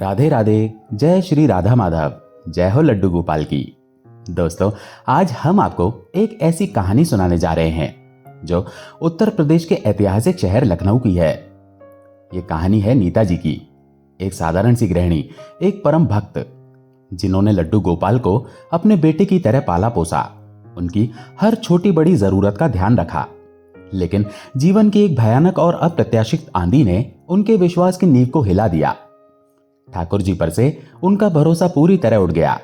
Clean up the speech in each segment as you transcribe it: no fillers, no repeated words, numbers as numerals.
राधे राधे। जय श्री राधा माधव। जय हो लड्डू गोपाल की। दोस्तों, आज हम आपको एक ऐसी कहानी सुनाने जा रहे हैं जो उत्तर प्रदेश के ऐतिहासिक शहर लखनऊ की है। ये कहानी है नीता जी की, एक साधारण सी गृहिणी, एक परम भक्त जिन्होंने लड्डू गोपाल को अपने बेटे की तरह पाला पोसा, उनकी हर छोटी बड़ी जरूरत का ध्यान रखा। लेकिन जीवन की एक भयानक और अप्रत्याशित आंधी ने उनके विश्वास की नींव को हिला दिया। ठाकुर जी पर से उनका भरोसा पूरी तरह उठ गया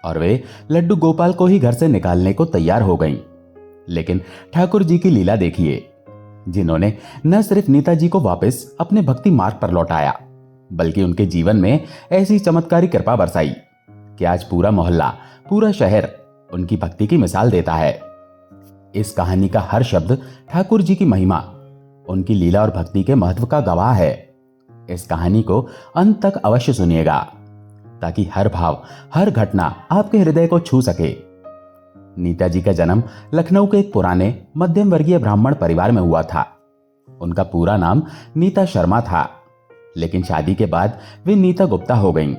और वे लड्डू गोपाल को ही घर से निकालने को तैयार हो गईं। लेकिन ठाकुर जी की लीला देखिए, जिन्होंने न सिर्फ नीता जी को वापस अपने भक्ति मार्ग पर लौटाया, बल्कि उनके जीवन में ऐसी चमत्कारी कृपा बरसाई कि आज पूरा मोहल्ला, पूरा शहर उनकी भक्ति की मिसाल देता है। इस कहानी का हर शब्द ठाकुर जी की महिमा, उनकी लीला और भक्ति के महत्व का गवाह है। इस कहानी को अंत तक अवश्य सुनिएगा ताकि हर भाव, हर घटना आपके हृदय को छू सके। नीता जी का जन्म लखनऊ के एक पुराने मध्यम वर्गीय ब्राह्मण परिवार में हुआ था। उनका पूरा नाम नीता शर्मा था, लेकिन शादी के बाद वे नीता गुप्ता हो गईं।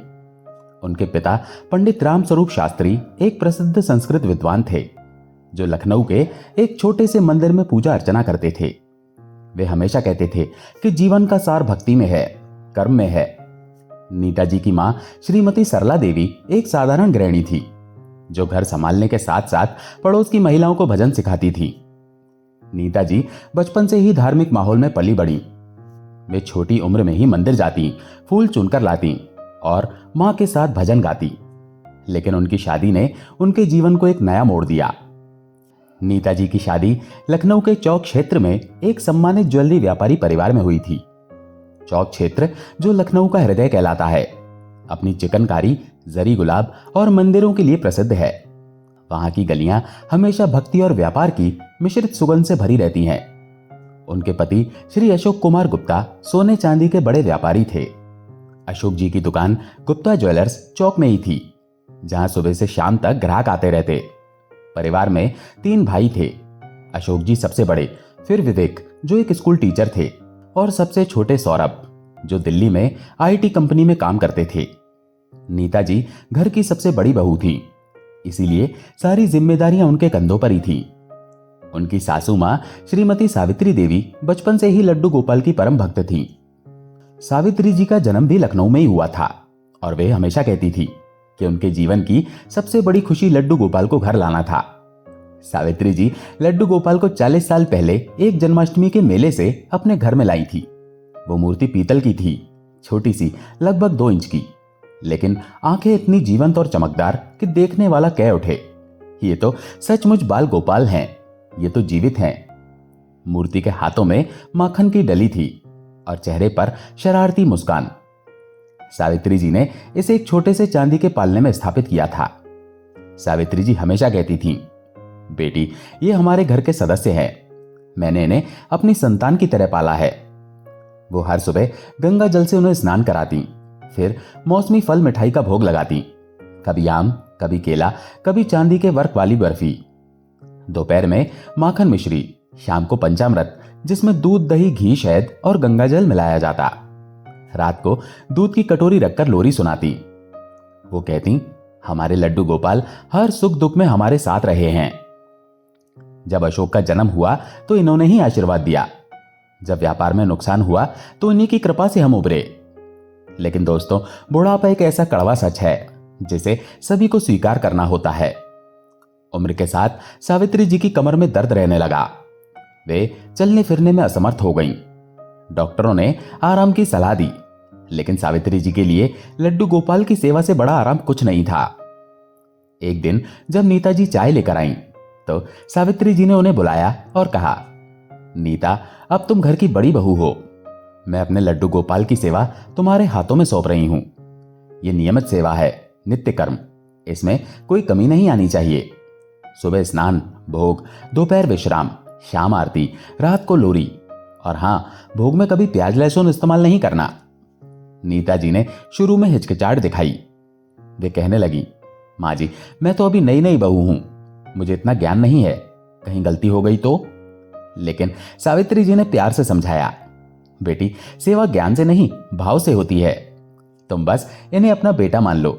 उनके पिता पंडित राम स्वरूप शास्त्री एक प्रसिद्ध संस्कृत विद्वान थे जो लखनऊ के एक छोटे से मंदिर में पूजा अर्चना करते थे। वे हमेशा कहते थे कि जीवन का सार भक्ति में है, कर्म में है। नीता जी की मां श्रीमती सरला देवी एक साधारण गृहिणी थी जो घर संभालने के साथ साथ पड़ोस की महिलाओं को भजन सिखाती थी। नीता जी बचपन से ही धार्मिक माहौल में पली बढ़ी। वे छोटी उम्र में ही मंदिर जाती, फूल चुनकर लाती और मां के साथ भजन गाती। लेकिन उनकी शादी ने उनके जीवन को एक नया मोड़ दिया। नीता जी की शादी लखनऊ के चौक क्षेत्र में एक सम्मानित ज्वेलरी व्यापारी परिवार में हुई थी। चौक क्षेत्र जो लखनऊ का हृदय कहलाता है, अपनी चिकनकारी, जरी गुलाब और मंदिरों के लिए प्रसिद्ध है। वहां की गलियां हमेशा भक्ति और व्यापार की मिश्रित सुगंध से भरी रहती हैं। उनके पति श्री अशोक कुमार गुप्ता सोने चांदी के बड़े व्यापारी थे। अशोक जी की दुकान गुप्ता ज्वेलर्स चौक में ही थी, जहां सुबह से शाम तक ग्राहक आते रहते। परिवार में 3 भाई थे। अशोक जी सबसे बड़े, फिर विवेक जो एक स्कूल टीचर थे, और सबसे छोटे सौरभ जो दिल्ली में आईटी कंपनी में काम करते थे। नीता जी घर की सबसे बड़ी बहू थी, इसीलिए सारी जिम्मेदारियां उनके कंधों पर ही थी। उनकी सासू मां श्रीमती सावित्री देवी बचपन से ही लड्डू गोपाल की परम भक्त थी। सावित्री जी का जन्म भी लखनऊ में ही हुआ था और वे हमेशा कहती थी कि उनके जीवन की सबसे बड़ी खुशी लड्डू गोपाल को घर लाना था। सावित्री जी लड्डू गोपाल को 40 साल पहले एक जन्माष्टमी के मेले से अपने घर में लाई थी। वो मूर्ति पीतल की थी, छोटी सी, लगभग 2 इंच की, लेकिन आंखें इतनी जीवंत और चमकदार कि देखने वाला कह उठे, ये तो सचमुच बाल गोपाल हैं, ये तो जीवित हैं। मूर्ति के हाथों में माखन की डली थी और चेहरे पर शरारती मुस्कान। सावित्री जी ने इसे एक छोटे से चांदी के पालने में स्थापित किया था। सावित्री जी हमेशा कहती थीं, बेटी, ये हमारे घर के सदस्य हैं, मैंने इन्हें अपनी संतान की तरह पाला है। वो हर सुबह गंगा जल से उन्हें स्नान कराती, फिर मौसमी फल मिठाई का भोग लगाती, कभी आम, कभी केला, कभी चांदी के वर्क वाली बर्फी। दोपहर में माखन मिश्री, शाम को पंचामृत जिसमें दूध, दही, घी, शहद और गंगा जल मिलाया जाता। रात को दूध की कटोरी रखकर लोरी सुनाती। वो कहती, हमारे लड्डू गोपाल हर सुख दुख में हमारे साथ रहे हैं। जब अशोक का जन्म हुआ तो इन्होंने ही आशीर्वाद दिया। जब व्यापार में नुकसान हुआ तो इन्हीं की कृपा से हम उभरे। लेकिन दोस्तों, बुढ़ापा एक ऐसा कड़वा सच है जिसे सभी को स्वीकार करना होता है। उम्र के साथ सावित्री जी की कमर में दर्द रहने लगा। वे चलने फिरने में असमर्थ हो गईं। डॉक्टरों ने आराम की सलाह दी, लेकिन सावित्री जी के लिए लड्डू गोपाल की सेवा से बड़ा आराम कुछ नहीं था। एक दिन जब नीता जी चाय लेकर आईं, तो सावित्री जी ने उन्हें बुलाया और कहा, नीता, अब तुम घर की बड़ी बहू हो। मैं अपने लड्डू गोपाल की सेवा तुम्हारे हाथों में सौंप रही हूं। यह नियमित सेवा है, नित्य कर्म, इसमें कोई कमी नहीं आनी चाहिए। सुबह स्नान, भोग, दोपहर विश्राम, शाम आरती, रात को लोरी, और हां, भोग में कभी प्याज लहसुन इस्तेमाल नहीं करना। नीता जी ने शुरू में हिचकिचाहट दिखाई। वे कहने लगी, माँ जी, मैं तो अभी नई नई बहू हूं, मुझे इतना ज्ञान नहीं है, कहीं गलती हो गई तो। लेकिन सावित्री जी ने प्यार से समझाया, बेटी, सेवा ज्ञान से नहीं भाव से होती है। तुम बस इन्हें अपना बेटा मान लो,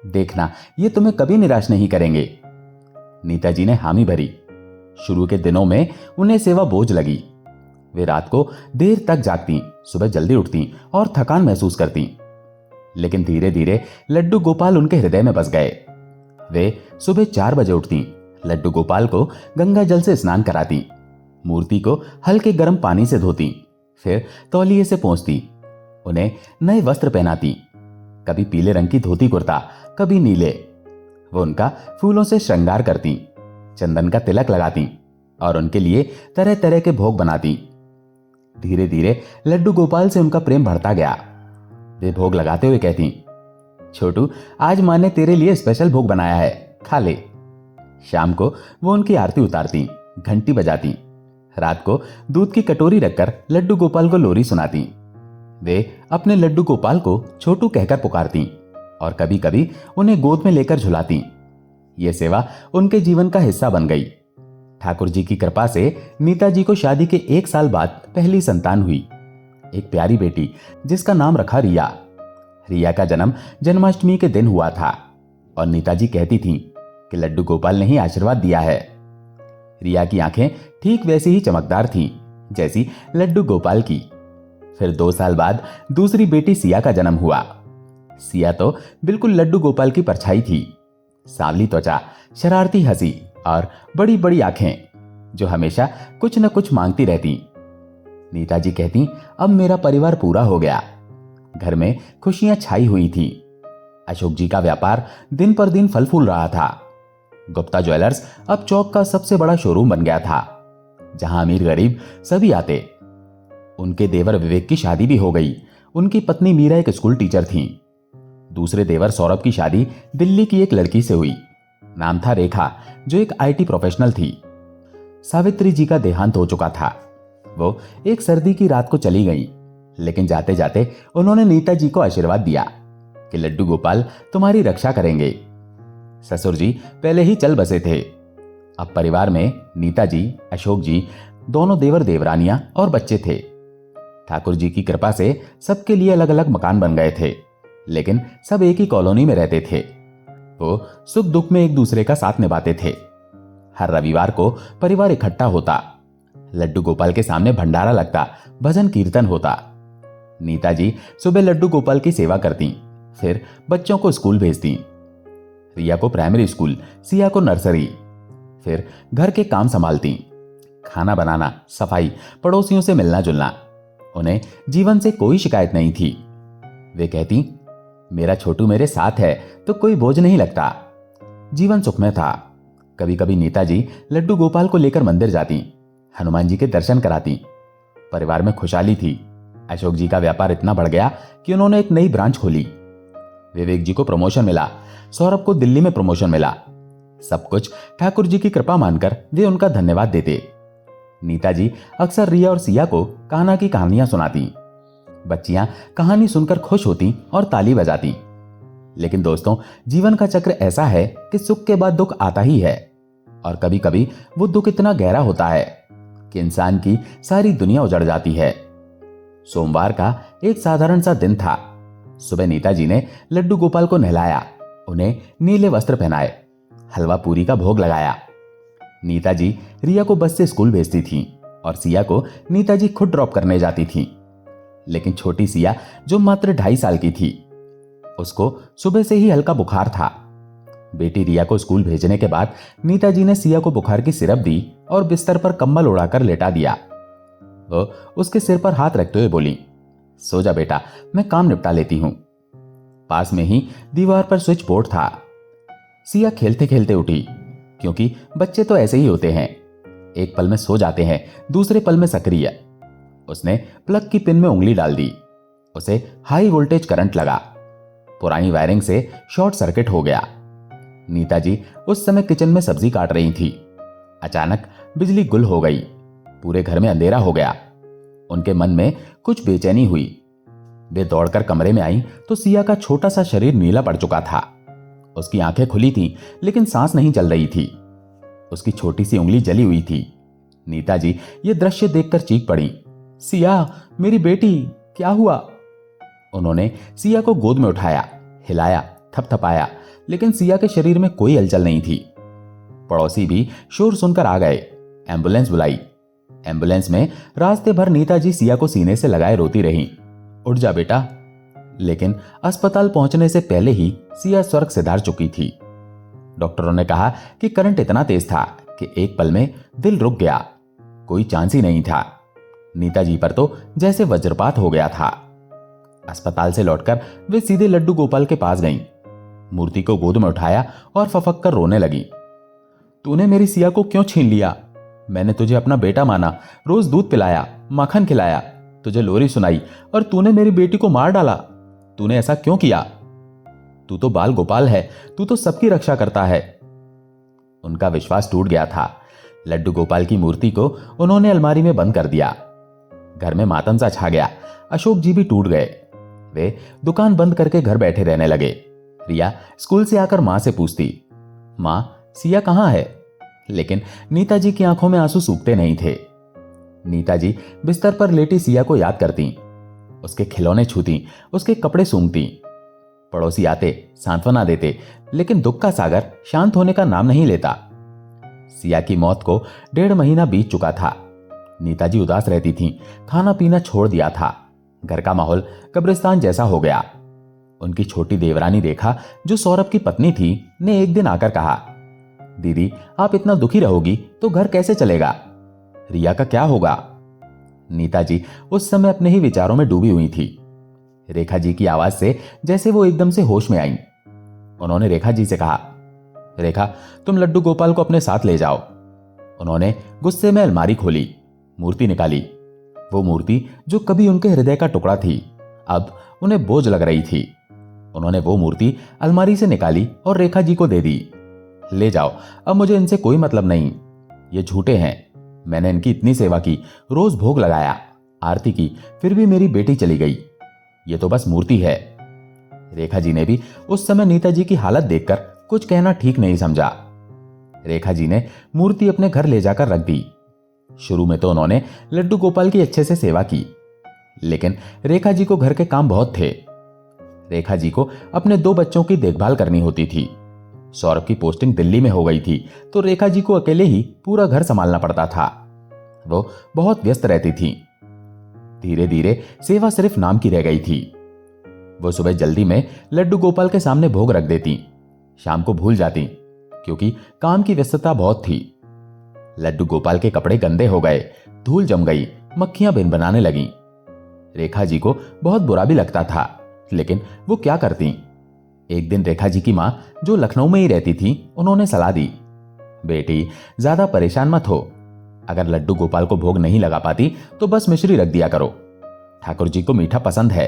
देखना ये तुम्हें कभी निराश नहीं करेंगे। नीता जी ने हामी भरी। शुरू के दिनों में उन्हें सेवा बोझ लगी। वे रात को देर तक जागती, सुबह जल्दी उठती और थकान महसूस करती। लेकिन धीरे धीरे लड्डू गोपाल उनके हृदय में बस गए। वे सुबह 4 बजे उठती, लड्डू गोपाल को गंगा जल से स्नान कराती, मूर्ति को हल्के गर्म पानी से धोती, फिर तौलिए से पोंछती, उन्हें नए वस्त्र पहनाती, कभी पीले रंग की धोती कुर्ता, कभी नीले। वो उनका फूलों से श्रृंगार करती, चंदन का तिलक लगाती और उनके लिए तरह तरह के भोग बनाती। धीरे धीरे लड्डू गोपाल से उनका प्रेम बढ़ता गया। वे भोग लगाते हुए कहती, छोटू आज माँ ने तेरे लिए स्पेशल भोग बनाया है, खा ले। शाम को वो उनकी आरती उतारती, घंटी बजाती, रात को दूध की कटोरी रखकर लड्डू गोपाल को लोरी सुनाती। वे अपने लड्डू गोपाल को छोटू कहकर पुकारती और कभी कभी उन्हें गोद में लेकर झुलाती। ये सेवा उनके जीवन का हिस्सा बन गई। ठाकुर जी की कृपा से नीता जी को शादी के 1 साल बाद पहली संतान हुई, एक प्यारी बेटी जिसका नाम रखा रिया। रिया का जन्म जन्माष्टमी के दिन हुआ था और नीता जी कहती थीं कि लड्डू गोपाल ने ही आशीर्वाद दिया है। रिया की आंखें ठीक वैसी ही चमकदार थीं जैसी लड्डू गोपाल की। फिर 2 साल बाद दूसरी बेटी सिया का जन्म हुआ। सिया तो बिल्कुल लड्डू गोपाल की परछाई थी, सांवली त्वचा, शरारती हंसी और बड़ी बड़ी आंखें जो हमेशा कुछ न कुछ मांगती रहती। नीता जी कहती, अब मेरा परिवार पूरा हो गया। घर में खुशियां छाई हुई थी। अशोक जी का व्यापार दिन पर दिन फल फूल रहा था। गुप्ता ज्वेलर्स अब चौक का सबसे बड़ा शोरूम बन गया था, जहां अमीर गरीब सभी आते। उनके देवर विवेक की शादी भी हो गई। उनकी पत्नी मीरा एक स्कूल टीचर थीं। दूसरे देवर सौरभ की शादी दिल्ली की एक लड़की से हुई, नाम था रेखा, जो एक आईटी प्रोफेशनल थी। सावित्री जी का देहांत हो चुका था। वो एक सर्दी की रात को चली गई, लेकिन जाते जाते उन्होंने नीता जी को आशीर्वाद दिया कि लड्डू गोपाल तुम्हारी रक्षा करेंगे। ससुर जी पहले ही चल बसे थे। अब परिवार में नीता जी, अशोक जी, दोनों देवर देवरानियां और बच्चे थे। ठाकुर जी की कृपा से सबके लिए अलग अलग मकान बन गए थे, लेकिन सब एक ही कॉलोनी में रहते थे। वो सुख दुख में एक दूसरे का साथ निभाते थे। हर रविवार को परिवार इकट्ठा होता, लड्डू गोपाल के सामने भंडारा लगता, भजन कीर्तन होता। नीता जी सुबह लड्डू गोपाल की सेवा करती, फिर बच्चों को स्कूल भेजती। रिया को प्राइमरी स्कूल, सिया को नर्सरी, फिर घर के काम संभालती, खाना बनाना, सफाई, पड़ोसियों से मिलना जुलना। उन्हें जीवन से कोई शिकायत नहीं थी। वे कहती, मेरा छोटू मेरे साथ है तो कोई बोझ नहीं लगता। जीवन सुखमय था। कभी कभी नीता जी लड्डू गोपाल को लेकर मंदिर जाती, हनुमान जी के दर्शन कराती। परिवार में खुशहाली थी। अशोक जी का व्यापार इतना बढ़ गया कि उन्होंने एक नई ब्रांच खोली। विवेक जी को प्रमोशन मिला, सौरभ को दिल्ली में प्रमोशन मिला। सब कुछ ठाकुर जी की कृपा मानकर वे उनका धन्यवाद देते। नीता जी अक्सर रिया और सिया को कान्हा की कहानियां सुनाती। बच्चियां कहानी सुनकर खुश होती और ताली बजाती। लेकिन दोस्तों, जीवन का चक्र ऐसा है कि सुख के बाद दुख आता ही है, और कभी कभी वो दुख इतना गहरा होता है कि इंसान की सारी दुनिया उजड़ जाती है। सोमवार का एक साधारण सा दिन था। सुबह नीता जी ने लड्डू गोपाल को नहलाया, उन्हें नीले वस्त्र पहनाए, हलवा पूरी का भोग लगाया। नीता जी रिया को बस से स्कूल भेजती थीं और सिया को नीता जी खुद ड्रॉप करने जाती थीं। लेकिन छोटी सिया, जो मात्र 2.5 साल की थी, उसको सुबह से ही हल्का बुखार था। बेटी रिया को स्कूल भेजने के बाद नीता जी ने सिया को बुखार की सिरप दी और बिस्तर पर कंबल उड़ाकर लेटा दिया। वो उसके सिर पर हाथ रखते हुए बोली, सो जा बेटा, मैं काम निपटा लेती हूं। पास में ही दीवार पर स्विच बोर्ड था। सिया खेलते खेलते उठी, क्योंकि बच्चे तो ऐसे ही होते हैं, एक पल में सो जाते हैं, दूसरे पल में सक्रिय। उसने प्लग की पिन में उंगली डाल दी। उसे हाई वोल्टेज करंट लगा। पुरानी वायरिंग से शॉर्ट सर्किट हो गया। नीता जी उस समय किचन में सब्जी काट रही थी। अचानक बिजली गुल हो गई। पूरे घर में अंधेरा हो गया। उनके मन में कुछ बेचैनी हुई। वे दौड़कर कमरे में आई तो सिया का छोटा सा शरीर नीला पड़ चुका था। उसकी आंखें खुली थीं, लेकिन सांस नहीं चल रही थी। उसकी छोटी सी उंगली जली हुई थी। नीता जी ये दृश्य देखकर चीख पड़ी, सिया, मेरी बेटी, क्या हुआ? उन्होंने सिया को गोद में उठाया, हिलाया, थपथपाया, लेकिन सिया के शरीर में कोई हलचल नहीं थी। पड़ोसी भी शोर सुनकर आ गए। एम्बुलेंस बुलाई। एम्बुलेंस में रास्ते भर नीता जी सिया को सीने से लगाए रोती रहीं, उठ जा बेटा। लेकिन अस्पताल पहुंचने से पहले ही सिया स्वर्ग सिधार चुकी थी। डॉक्टरों ने कहा कि करंट इतना तेज था कि एक पल में दिल रुक गया। कोई चांस ही नहीं था। नीता जी पर तो जैसे वज्रपात हो गया था। अस्पताल से लौटकर वे सीधे लड्डू गोपाल के पास गईं। मूर्ति को गोद में उठाया और फफक कर रोने लगी। तूने मेरी सिया को क्यों छीन लिया? मैंने तुझे अपना बेटा माना, रोज दूध पिलाया, माखन खिलाया, तुझे लोरी सुनाई, और तूने मेरी बेटी को मार डाला। तूने ऐसा क्यों किया? तू तो बाल गोपाल है, तू तो सबकी रक्षा करता है। उनका विश्वास टूट गया था। लड्डू गोपाल की मूर्ति को उन्होंने अलमारी में बंद कर दिया। घर में मातम सा छा गया। अशोक जी भी टूट गए। वे दुकान बंद करके घर बैठे रहने लगे। रिया स्कूल से आकर मां से पूछती, मां सिया कहां है? लेकिन नीता जी की आंखों में आंसू सूखते नहीं थे। नीता जी बिस्तर पर लेटी सिया को याद करती, उसके खिलौने छूती, उसके कपड़े सूंघती। पड़ोसी आते, सांत्वना देते, लेकिन दुख का सागर शांत होने का नाम नहीं लेता। सिया की मौत को 1.5 महीना बीत चुका था। नीता जी उदास रहती थीं, खाना पीना छोड़ दिया था। घर का माहौल कब्रिस्तान जैसा हो गया। उनकी छोटी देवरानी रेखा, जो सौरभ की पत्नी थी, ने एक दिन आकर कहा, दीदी आप इतना दुखी रहोगी तो घर कैसे चलेगा? रिया का क्या होगा? नीता जी उस समय अपने ही विचारों में डूबी हुई थी। रेखा जी की आवाज से जैसे वो एकदम से होश में आईं। उन्होंने रेखा जी से कहा, रेखा तुम लड्डू गोपाल को अपने साथ ले जाओ। उन्होंने गुस्से में अलमारी खोली, मूर्ति निकाली। वो मूर्ति जो कभी उनके हृदय का टुकड़ा थी, अब उन्हें बोझ लग रही थी। उन्होंने वो मूर्ति अलमारी से निकाली और रेखा जी को दे दी। ले जाओ, अब मुझे इनसे कोई मतलब नहीं। ये झूठे हैं। मैंने इनकी इतनी सेवा की, रोज भोग लगाया, आरती की, फिर भी मेरी बेटी चली गई। ये तो बस मूर्ति है। रेखा जी ने भी उस समय नीता जी की हालत देखकर कुछ कहना ठीक नहीं समझा। रेखा जी ने मूर्ति अपने घर ले जाकर रख दी। शुरू में तो उन्होंने लड्डू गोपाल की अच्छे से सेवा की, लेकिन रेखा जी को घर के काम बहुत थे। रेखा जी को अपने 2 बच्चों की देखभाल करनी होती थी। सौरभ की पोस्टिंग दिल्ली में हो गई थी, तो रेखा जी को अकेले ही पूरा घर संभालना पड़ता था। वो बहुत व्यस्त रहती थी। धीरे धीरे सेवा सिर्फ नाम की रह गई थी। वो सुबह जल्दी में लड्डू गोपाल के सामने भोग रख देती, शाम को भूल जाती, क्योंकि काम की व्यस्तता बहुत थी। लड्डू गोपाल के कपड़े गंदे हो गए, धूल जम गई, मक्खियां भिनभिनाने लगीं। रेखा जी को बहुत बुरा भी लगता था, लेकिन वो क्या करती। एक दिन रेखा जी की मां, जो लखनऊ में ही रहती थी, उन्होंने सलाह दी, बेटी ज्यादा परेशान मत हो। अगर लड्डू गोपाल को भोग नहीं लगा पाती तो बस मिश्री रख दिया करो। ठाकुर जी को मीठा पसंद है,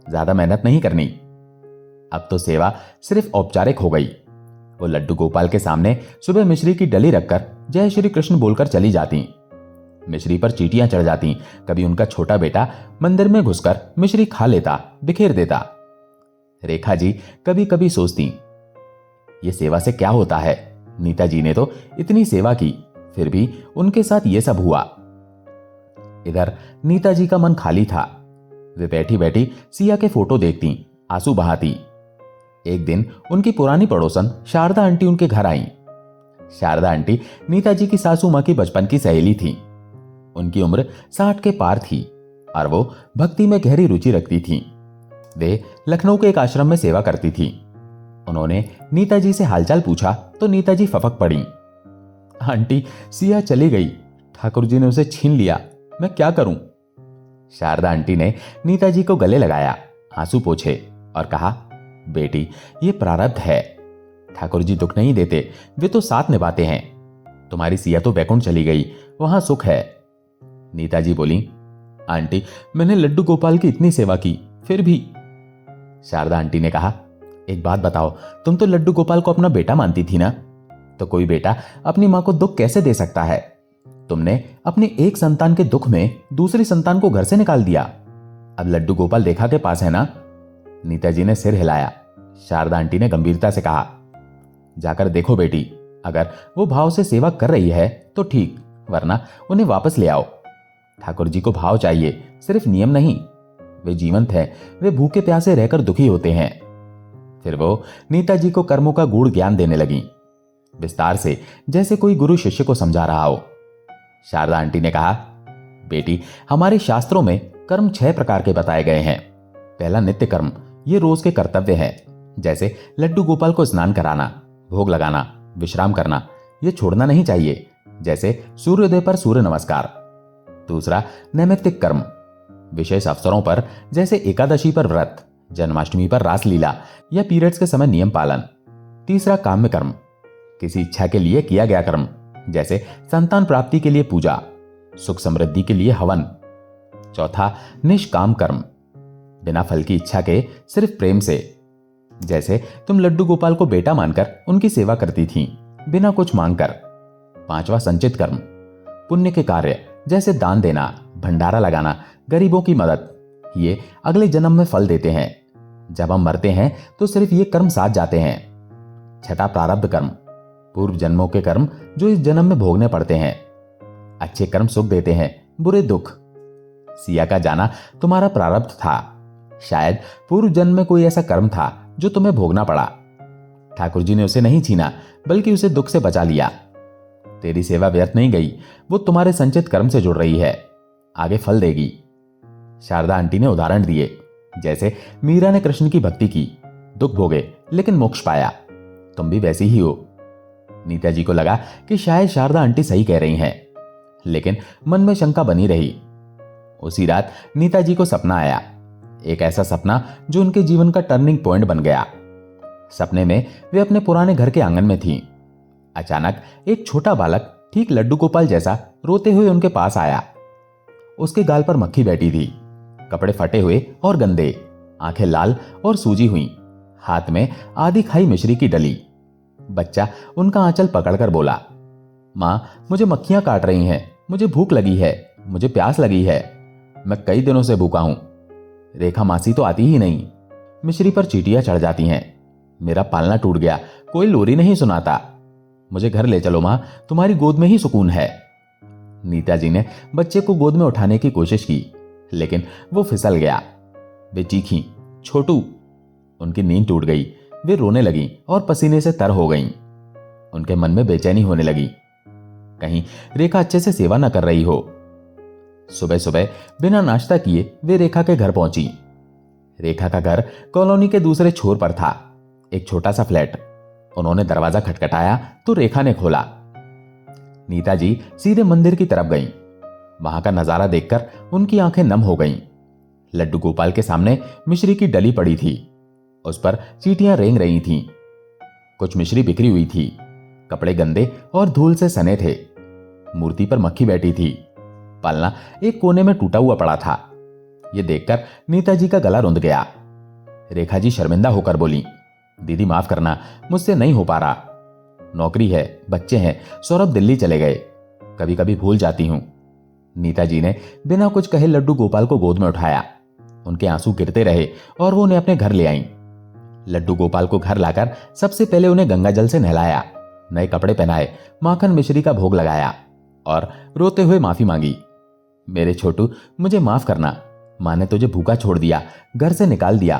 ज्यादा मेहनत नहीं करनी। अब तो सेवा सिर्फ औपचारिक हो गई। वो लड्डू गोपाल के सामने सुबह मिश्री की डली रखकर जय श्री कृष्ण बोलकर चली जाती। मिश्री पर चींटियां चढ़ जाती। कभी उनका छोटा बेटा मंदिर में घुसकर मिश्री खा लेता, बिखेर देता। रेखा जी कभी कभी सोचती, ये सेवा से क्या होता है? नीता जी ने तो इतनी सेवा की, फिर भी उनके साथ ये सब हुआ। इधर नीता जी का मन खाली था। वे बैठी बैठी सिया के फोटो देखती, आंसू बहाती। एक दिन उनकी पुरानी पड़ोसन शारदा आंटी उनके घर आई। शारदा आंटी नीता जी की सासू मां की बचपन की सहेली थी। उनकी उम्र 60 के पार थी और वो भक्ति में गहरी रुचि रखती थी। वे लखनऊ के एक आश्रम में सेवा करती थी। उन्होंने नीता जी से हालचाल पूछा तो नीता जी फपक पड़ी। आंटी सिया चली गई, ठाकुर जी ने उसे छीन लिया, मैं क्या करूं? शारदा आंटी ने नीता जी को गले लगाया, आंसू पोंछे और कहा, बेटी ये प्रारब्ध है। ठाकुर जी दुख नहीं देते, वे तो साथ निभाते हैं। तुम्हारी सिया तो वैकुंठ चली गई, वहां सुख है। नीता जी बोली, आंटी मैंने लड्डू गोपाल की इतनी सेवा की, फिर भी। शारदा आंटी ने कहा, एक बात बताओ, तुम तो लड्डू गोपाल को अपना बेटा मानती थी ना? तो कोई बेटा अपनी मां को दुख कैसे दे सकता है? तुमने अपने एक संतान के दुख में दूसरी संतान को घर से निकाल दिया। अब लड्डू गोपाल रेखा के पास है ना? नीता जी ने सिर हिलाया। शारदा आंटी ने गंभीरता से कहा, जाकर देखो बेटी, अगर वो भाव से सेवा कर रही है तो ठीक, वरना उन्हें वापस ले आओ। ठाकुर जी को भाव चाहिए, सिर्फ नियम नहीं। वे जीवंत हैं, वे भूखे प्यासे रहकर दुखी होते हैं। फिर वो नीताजी को कर्मों का गूढ़ ज्ञान देने लगी, विस्तार से, जैसे कोई गुरु शिष्य को समझा रहा हो। शारदा आंटी ने कहा, बेटी, हमारे शास्त्रों में कर्म 6 प्रकार के बताए गए हैं। पहला नित्य कर्म, ये रोज के कर्तव्य हैं, जैसे लड्डू गोपाल को स्नान कराना, भोग लगाना, विश्राम करना, ये छोड़ना नहीं चाहिए, जैसे सूर्योदय पर सूर्य नमस्कार। दूसरा नैमित्तिक कर्म, विशेष अवसरों पर, जैसे एकादशी पर व्रत, जन्माष्टमी पर रासलीला या पीरियड्स के समय नियम पालन। तीसरा काम्य कर्म, किसी इच्छा के लिए किया गया कर्म, जैसे संतान प्राप्ति के लिए पूजा, सुख समृद्धि के लिए हवन। चौथा निष्काम कर्म, बिना फल की इच्छा के, सिर्फ प्रेम से, जैसे तुम लड्डू गोपाल को बेटा मानकर उनकी सेवा करती थीं, बिना कुछ मांगकर। पांचवा संचित कर्म, पुण्य के कार्य, जैसे दान देना, भंडारा लगाना, गरीबों की मदद, ये अगले जन्म में फल देते हैं। जब हम मरते हैं तो सिर्फ ये कर्म साथ जाते हैं। छठा प्रारब्ध कर्म, पूर्व जन्मों के कर्म जो इस जन्म में भोगने पड़ते हैं। अच्छे कर्म सुख देते हैं, बुरे दुख। सिया का जाना तुम्हारा प्रारब्ध था, शायद पूर्व जन्म में कोई ऐसा कर्म था जो तुम्हें भोगना पड़ा। ठाकुर जी ने उसे नहीं छीना, बल्कि उसे दुख से बचा लिया। तेरी सेवा व्यर्थ नहीं गई, वो तुम्हारे संचित कर्म से जुड़ रही है, आगे फल देगी। शारदा आंटी ने उदाहरण दिए, जैसे मीरा ने कृष्ण की भक्ति की, दुख भोगे, लेकिन मोक्ष पाया। तुम भी वैसी ही हो। नीताजी को लगा कि शायद शारदा आंटी सही कह रही हैं, लेकिन मन में शंका बनी रही। उसी रात नीताजी को सपना आया, एक ऐसा सपना जो उनके जीवन का टर्निंग पॉइंट बन गया। सपने में वे अपने पुराने घर के आंगन में थीं। अचानक एक छोटा बालक ठीक लड्डू गोपाल जैसा रोते हुए उनके पास आया। उसके गाल पर मक्खी बैठी थी, कपड़े फटे हुए और गंदे, आंखें लाल और सूजी हुई, हाथ में आधी खाई मिश्री की डली। बच्चा उनका आंचल पकड़कर बोला, मां, मुझे मक्खियां काट रही हैं, मुझे भूख लगी है, मुझे प्यास लगी है, मैं कई दिनों से भूखा हूं। रेखा मासी तो आती ही नहीं, मिश्री पर चींटियां चढ़ जाती हैं, मेरा पालना टूट गया, कोई लोरी नहीं सुनाता, मुझे घर ले चलो मां, तुम्हारी गोद में ही सुकून है। नीताजी ने बच्चे को गोद में उठाने की कोशिश की, लेकिन वो फिसल गया। वे चीखीं, छोटू। उनकी नींद टूट गई, वे रोने लगीं और पसीने से तर हो गईं। उनके मन में बेचैनी होने लगी, कहीं रेखा अच्छे से सेवा न कर रही हो। सुबह सुबह बिना नाश्ता किए वे रेखा के घर पहुंची। रेखा का घर कॉलोनी के दूसरे छोर पर था, एक छोटा सा फ्लैट। उन्होंने दरवाजा खटखटाया तो रेखा ने खोला। नीताजी सीधे मंदिर की तरफ गईं। वहां का नजारा देखकर उनकी आंखें नम हो गईं। लड्डू गोपाल के सामने मिश्री की डली पड़ी थी, उस पर चींटियां रेंग रही थीं। कुछ मिश्री बिखरी हुई थी, कपड़े गंदे और धूल से सने थे। मूर्ति पर मक्खी बैठी थी, पलना एक कोने में टूटा हुआ पड़ा था। यह देखकर नीताजी का गला रुंध गया। रेखा जी शर्मिंदा होकर बोली, दीदी माफ करना, मुझसे नहीं हो पा रहा, नौकरी है, बच्चे हैं, सौरभ दिल्ली चले गए, कभी कभी भूल जाती हूं। नीताजी ने बिना कुछ कहे लड्डू गोपाल को गोद में उठाया। उनके आंसू गिरते रहे और वो उन्हें अपने घर ले आईं। लड्डू गोपाल को घर लाकर सबसे पहले उन्हें गंगा जल से नहलाया, नए कपड़े पहनाए, माखन मिश्री का भोग लगाया और रोते हुए माफी मांगी। मेरे छोटू, मुझे माफ करना, मां ने तुझे भूखा छोड़ दिया, घर से निकाल दिया,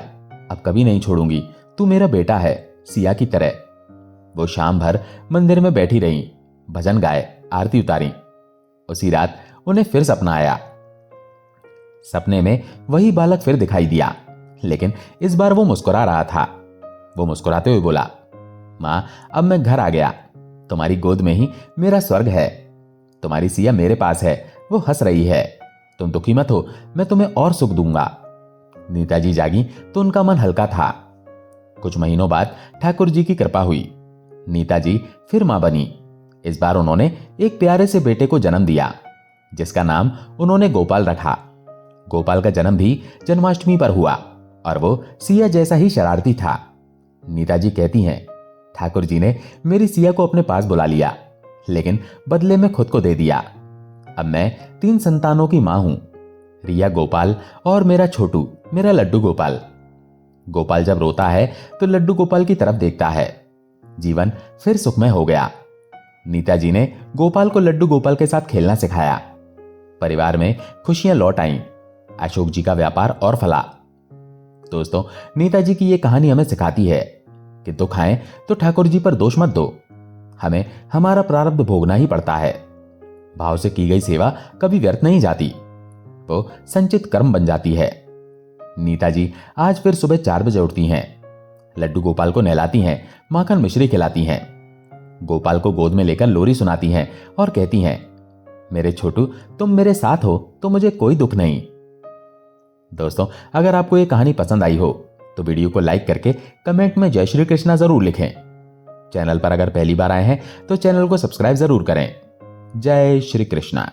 अब कभी नहीं छोड़ूंगी, तू मेरा बेटा है, सिया की तरह। वो शाम भर मंदिर में बैठी रहीं, भजन गाए, आरती उतारी। उसी रात उन्हें फिर सपना आया। सपने में वही बालक फिर दिखाई दिया, लेकिन इस बार वो मुस्कुरा रहा था। वो मुस्कुराते हुए बोला, मां, अब मैं घर आ गया, तुम्हारी गोद में ही मेरा स्वर्ग है, तुम्हारी सिया मेरे पास है, वो हंस रही है, तुम दुखी मत हो, मैं तुम्हें और सुख दूंगा। नीताजी जागी तो उनका मन हल्का था। कुछ महीनों बाद ठाकुर जी की कृपा हुई, नीताजी फिर मां बनी। इस बार उन्होंने एक प्यारे से बेटे को जन्म दिया, जिसका नाम उन्होंने गोपाल रखा। गोपाल का जन्म भी जन्माष्टमी पर हुआ और वो सिया जैसा ही शरारती था। नीताजी कहती हैं, ठाकुर जी ने मेरी सिया को अपने पास बुला लिया, लेकिन बदले में खुद को दे दिया। अब मैं 3 संतानों की मां हूं, रिया गोपाल और मेरा छोटू, मेरा लड्डू गोपाल। गोपाल जब रोता है तो लड्डू गोपाल की तरफ देखता है। जीवन फिर सुखमय हो गया। नीताजी ने गोपाल को लड्डू गोपाल के साथ खेलना सिखाया। परिवार में खुशियां लौट आईं। अशोक जी का व्यापार और फला। दोस्तों, नेताजी की यह कहानी हमें सिखाती है कि दुख आए तो ठाकुर जी पर दोष मत दो, हमें हमारा प्रारब्ध भोगना ही पड़ता है। भाव से की गई सेवा कभी व्यर्थ नहीं जाती, वो संचित कर्म बन जाती है। नीताजी आज फिर सुबह 4 बजे उठती हैं, लड्डू गोपाल को नहलाती हैं, माखन मिश्री खिलाती हैं, गोपाल को गोद में लेकर लोरी सुनाती हैं और कहती हैं, मेरे छोटू तुम मेरे साथ हो तो मुझे कोई दुख नहीं। दोस्तों, अगर आपको ये कहानी पसंद आई हो तो वीडियो को लाइक करके कमेंट में जय श्री कृष्णा जरूर लिखें। चैनल पर अगर पहली बार आए हैं तो चैनल को सब्सक्राइब जरूर करें। जय श्री कृष्णा।